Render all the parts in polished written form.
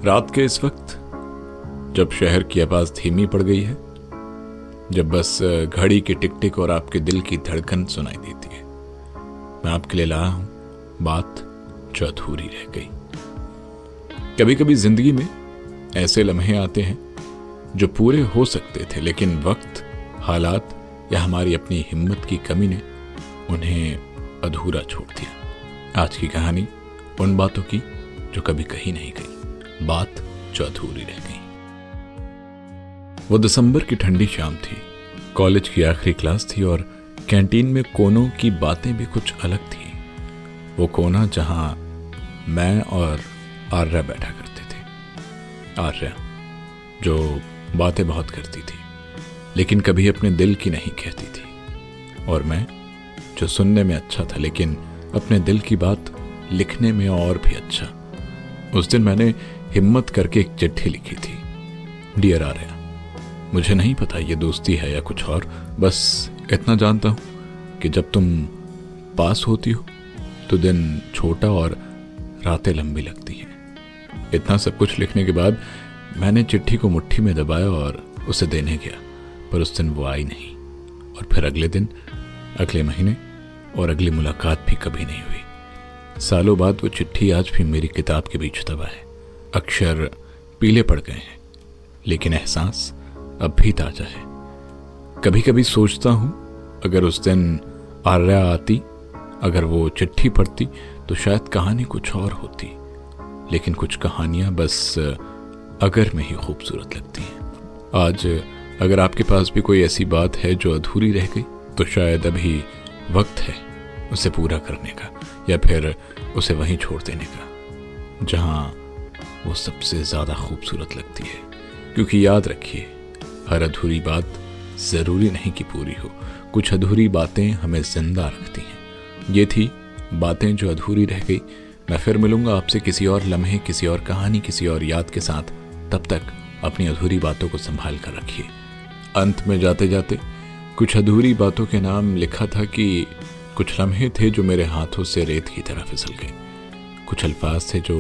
रात के इस वक्त जब शहर की आवाज धीमी पड़ गई है, जब बस घड़ी की टिक टिक और आपके दिल की धड़कन सुनाई देती है, मैं आपके लिए लाया हूं बात जो अधूरी रह गई। कभी कभी जिंदगी में ऐसे लम्हे आते हैं जो पूरे हो सकते थे, लेकिन वक्त, हालात या हमारी अपनी हिम्मत की कमी ने उन्हें अधूरा छोड़ दिया। आज की कहानी उन बातों की जो कभी कही नहीं गई, बात जो अधूरी रह गई। वो दिसंबर की ठंडी शाम थी। कॉलेज की आखिरी क्लास थी और कैंटीन में कोनों की बातें भी कुछ अलग थी। वो कोना जहां मैं और आर्या बैठा करते थे। आर्या जो बातें बहुत करती थी लेकिन कभी अपने दिल की नहीं कहती थी, और मैं जो सुनने में अच्छा था लेकिन अपने दिल की बात लिखने में और भी अच्छा। उस दिन मैंने हिम्मत करके एक चिट्ठी लिखी थी। डियर आर्या, मुझे नहीं पता ये दोस्ती है या कुछ और, बस इतना जानता हूं कि जब तुम पास होती हो तो दिन छोटा और रातें लंबी लगती हैं। इतना सब कुछ लिखने के बाद मैंने चिट्ठी को मुट्ठी में दबाया और उसे देने गया, पर उस दिन वो आई नहीं। और फिर अगले दिन, अगले महीने और अगली मुलाकात भी कभी नहीं हुई। सालों बाद वो चिट्ठी आज भी मेरी किताब के बीच दबा है। अक्षर पीले पड़ गए हैं लेकिन एहसास अब भी ताजा है। कभी कभी सोचता हूं अगर उस दिन आर्या आती, अगर वो चिट्ठी पढ़ती तो शायद कहानी कुछ और होती, लेकिन कुछ कहानियां बस अगर में ही खूबसूरत लगती हैं। आज अगर आपके पास भी कोई ऐसी बात है जो अधूरी रह गई तो शायद अभी वक्त है उसे पूरा करने का, या फिर उसे वहीं छोड़ देने का जहां वो सबसे ज्यादा खूबसूरत लगती है। क्योंकि याद रखिए, हर अधूरी बात जरूरी नहीं कि पूरी हो। कुछ अधूरी बातें हमें जिंदा रखती हैं। ये थी बातें जो अधूरी रह गई। मैं फिर मिलूंगा आपसे किसी और लम्हे, किसी और कहानी, किसी और याद के साथ। तब तक अपनी अधूरी बातों को संभाल कर रखिए। अंत में जाते जाते कुछ अधूरी बातों के नाम लिखा था कि कुछ लम्हे थे जो मेरे हाथों से रेत की तरह फिसल गए। कुछ अल्फाज थे जो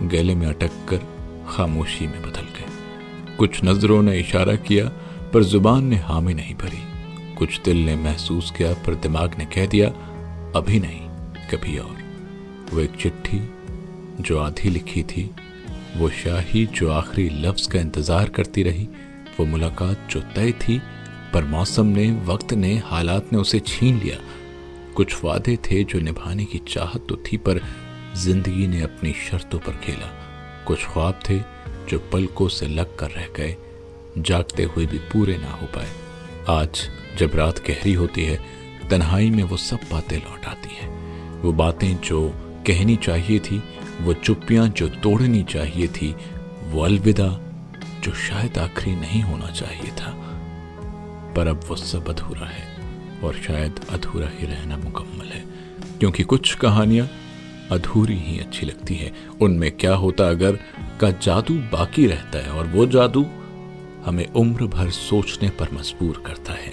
गले में अटक कर खामोशी में बदल गए। कुछ नजरों ने इशारा किया पर जुबान ने हामी नहीं भरी। कुछ दिल ने महसूस किया पर दिमाग ने कह दिया अभी नहीं, कभी और। वो एक चिट्ठी जो आधी लिखी थी, वो शाही जो आखिरी लफ्ज का इंतजार करती रही, वो मुलाकात जो तय थी पर मौसम ने, वक्त ने, हालात ने उसे छीन लिया। कुछ वादे थे जो निभाने की चाहत तो थी पर जिंदगी ने अपनी शर्तों पर खेला। कुछ ख्वाब थे जो पलकों से लग कर रह गए, जागते हुए भी पूरे ना हो पाए। आज जब रात गहरी होती है, तन्हाई में वो सब बातें लौट आती हैं। वो बातें जो कहनी चाहिए थी, वो चुप्पियां जो तोड़नी चाहिए थी, वो अलविदा जो शायद आखिरी नहीं होना चाहिए था। पर अब वो सब अधूरा है और शायद अधूरा ही रहना मुकम्मल है, क्योंकि कुछ कहानियां अधूरी ही अच्छी लगती है। उनमें क्या होता अगर का जादू बाकी रहता है, और वो जादू हमें उम्र भर सोचने पर मजबूर करता है।